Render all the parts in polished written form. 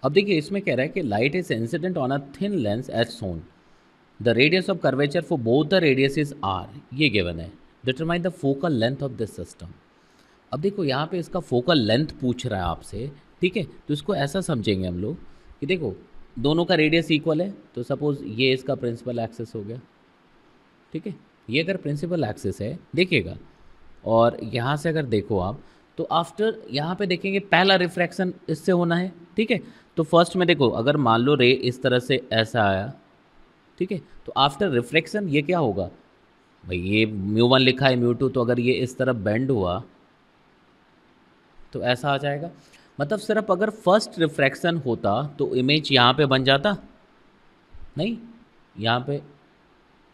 अब देखिए इसमें कह रहा है कि light is incident on a thin lens as shown, the radius of curvature for both the radius is R, ये गिवन है, determine the focal length of this system. अब देखो यहाँ पे इसका फोकल लेंथ पूछ रहा है आपसे, ठीक है, तो इसको ऐसा समझेंगे हम लोग कि देखो दोनों का रेडियस इक्वल है, तो सपोज ये इसका प्रिंसिपल एक्सिस हो गया, ठीक है, ये अगर प्रिंसिपल एक्सिस है देखिएगा, और यहाँ से अगर देखो आप, तो आफ्टर यहाँ पे देखेंगे पहला रिफ्रैक्शन इससे होना है, ठीक है, तो फर्स्ट में देखो अगर मान लो रे इस तरह से ऐसा आया, ठीक है, तो आफ्टर रिफ्रैक्शन ये क्या होगा, भाई ये म्यू 1 लिखा है म्यू 2, तो अगर ये इस तरफ बेंड हुआ तो ऐसा आ जाएगा, मतलब सिर्फ अगर फर्स्ट रिफ्रैक्शन होता तो इमेज यहाँ पे बन जाता, नहीं, यहाँ पे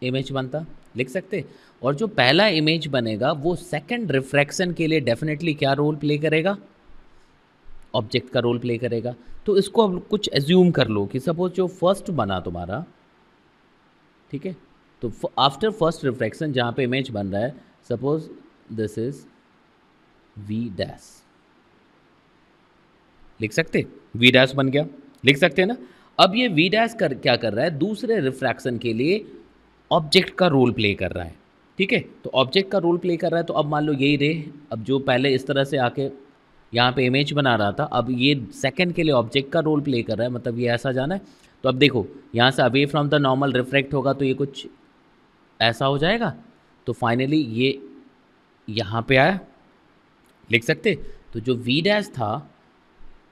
इमेज बनता, लिख सकते, और जो पहला इमेज बनेगा वो सेकंड रिफ्रैक्शन के लिए डेफिनेटली क्या रोल प्ले करेगा, ऑब्जेक्ट का रोल प्ले करेगा। तो इसको अब कुछ एज्यूम कर लो कि सपोज जो फर्स्ट बना तुम्हारा, ठीक है, तो आफ्टर फर्स्ट रिफ्रैक्शन जहाँ पे इमेज बन रहा है, suppose this is v dash, लिख सकते, वी डैश बन गया, लिख सकते हैं ना। अब ये वी डैश कर क्या कर रहा है, दूसरे रिफ्रैक्शन के लिए ऑब्जेक्ट का रोल प्ले कर रहा है, ठीक है, तो ऑब्जेक्ट का रोल प्ले कर रहा है, तो अब मान लो यही रे, अब जो पहले इस तरह से आके यहाँ पे इमेज बना रहा था, अब ये सेकंड के लिए ऑब्जेक्ट का रोल प्ले कर रहा है, मतलब ये ऐसा जाना है, तो अब देखो यहाँ से away from the normal reflect होगा तो ये कुछ ऐसा हो जाएगा, तो फाइनली ये यहाँ पे आया, लिख सकते, तो जो वी डैश था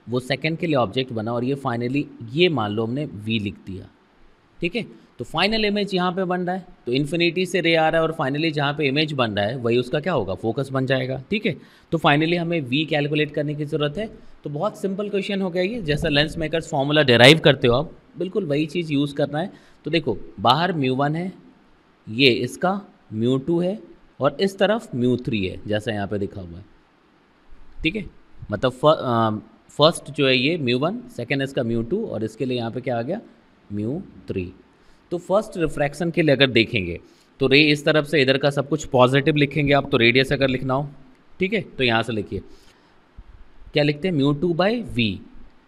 वो सेकंड के लिए ऑब्जेक्ट बना, और ये फाइनली ये मान लो हमने वी लिख दिया, ठीक है, तो फाइनल इमेज यहाँ पे बन रहा है, तो इन्फिनिटी से रे आ रहा है, और फाइनली जहाँ पे इमेज बन रहा है वही उसका क्या होगा, फोकस बन जाएगा, ठीक है, तो फाइनली हमें वी कैलकुलेट करने की ज़रूरत है। तो बहुत सिंपल क्वेश्चन हो गया ये, जैसा लेंस मेकर्स फॉर्मूला डिराइव करते हो आप, बिल्कुल वही चीज़ यूज़ करना है। तो देखो बाहर म्यू 1 है, ये इसका म्यू 2 है, और इस तरफ म्यू 3 है जैसा यहाँ पे दिखा हुआ है, ठीक है, मतलब फर्स्ट जो है ये म्यू 1, सेकेंड इसका म्यू 2, और इसके लिए यहाँ पे क्या आ गया म्यू 3। तो फर्स्ट रिफ्रैक्शन के लिए अगर देखेंगे तो रे इस तरफ से इधर का सब कुछ पॉजिटिव लिखेंगे आप, तो रेडियस अगर लिखना हो, ठीक है, तो यहाँ से लिखिए क्या लिखते हैं म्यू 2/v,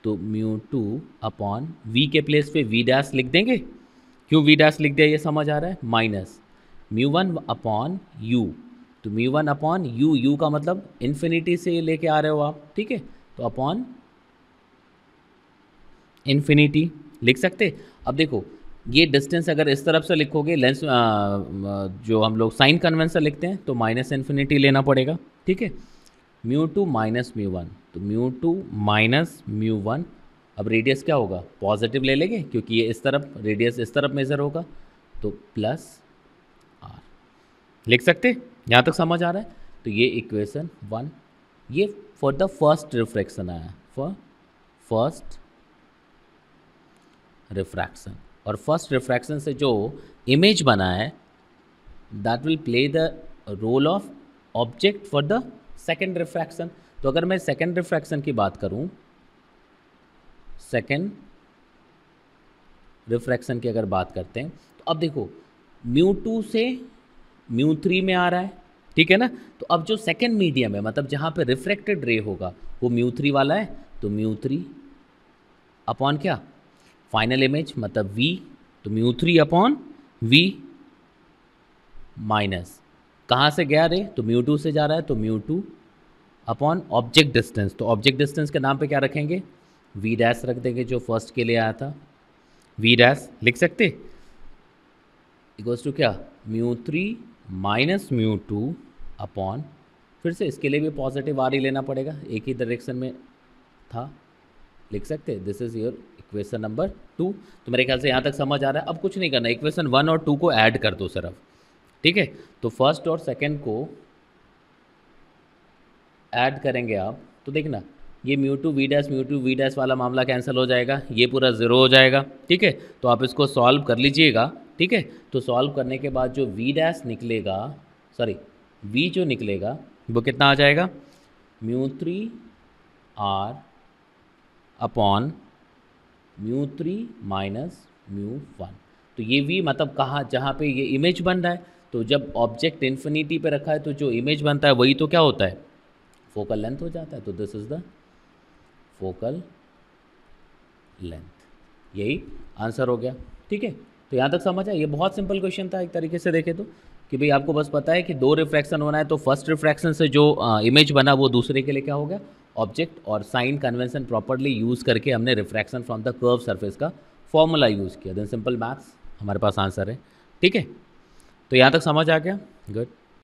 तो म्यू 2/v के प्लेस पे वी डैश लिख देंगे, क्यों वी डैश लिख दिया ये समझ आ रहा है, माइनस म्यू 1/u, तो म्यू 1/u, यू का मतलब इन्फिनिटी से लेके आ रहे हो आप, ठीक है, तो अपॉन इन्फिनिटी, लिख सकते। अब देखो ये डिस्टेंस अगर इस तरफ से लिखोगे लेंस जो हम लोग साइन कन्वेंशन लिखते हैं, तो माइनस इन्फिनिटी लेना पड़ेगा, ठीक है, म्यू 2 माइनस म्यू 1, तो म्यू 2 माइनस म्यू 1, अब रेडियस क्या होगा पॉजिटिव ले लेंगे क्योंकि ये इस तरफ रेडियस इस तरफ मेजर होगा, तो प्लस आर, लिख सकते, यहाँ तक समझ आ रहा है। तो ये इक्वेशन 1, ये फॉर द फर्स्ट रिफ्रैक्शन आया, फॉर फर्स्ट रिफ्रैक्शन, और फर्स्ट रिफ्रैक्शन से जो इमेज बना है that will play the role of object for the second refraction. तो अगर मैं सेकेंड रिफ्रैक्शन की बात करूं, सेकेंड रिफ्रैक्शन की अगर बात करते हैं, तो अब देखो म्यू 2 से म्यू 3 में आ रहा है, ठीक है ना, तो अब जो सेकेंड मीडियम है मतलब जहाँ पे रिफ्रैक्टेड रे होगा वो म्यू 3 वाला है, तो म्यू 3 अपॉन क्या फाइनल इमेज मतलब v, तो म्यू 3/v माइनस कहाँ से गया रे, तो म्यू 2 से जा रहा है, तो म्यू 2 अपॉन ऑब्जेक्ट डिस्टेंस, तो ऑब्जेक्ट डिस्टेंस के नाम पे क्या रखेंगे v डैश रख देंगे जो फर्स्ट के लिए आया था, v डैश लिख सकते, इक्वल्स टू क्या म्यू 3 माइनस म्यू 2 अपॉन, फिर से इसके लिए भी पॉजिटिव आर ही लेना पड़ेगा, एक ही डायरेक्शन में था, लिख सकते, this is your equation number 2। तो मेरे ख्याल से यहाँ तक समझ आ रहा है। अब कुछ नहीं करना, इक्वेशन 1 और 2 को ऐड कर दो सिर्फ, ठीक है, तो फर्स्ट और सेकंड को ऐड करेंगे आप, तो देखना ये म्यू 2 वी डैश वाला मामला कैंसिल हो जाएगा, ये पूरा ज़ीरो हो जाएगा, ठीक है, तो आप इसको सॉल्व कर लीजिएगा, ठीक है, तो सॉल्व करने के बाद जो वी डैश निकलेगा, सॉरी वी जो निकलेगा वो कितना आ जाएगा mu 3r upon mu 3 minus mu 1, तो ये v मतलब कहाँ जहाँ पे ये इमेज बन रहा है, तो जब ऑब्जेक्ट इन्फिनिटी पे रखा है तो जो इमेज बनता है वही तो क्या होता है फोकल लेंथ हो जाता है, तो this is the focal length. यही आंसर हो गया। ठीक है, तो यहाँ तक समझ आया। ये बहुत सिंपल क्वेश्चन था एक तरीके से देखे तो, कि भाई आपको बस पता है कि दो रिफ्रैक्शन होना है, तो फर्स्ट रिफ्रैक्शन से जो इमेज बना वो दूसरे के लिए क्या हो गया, ऑब्जेक्ट, और साइन कन्वेंशन प्रॉपर्ली यूज़ करके हमने refraction from the curve surface का फॉर्मूला यूज़ किया। देन सिंपल मैथ्स, हमारे पास आंसर है। ठीक है, तो यहाँ तक समझ आ गया। गुड।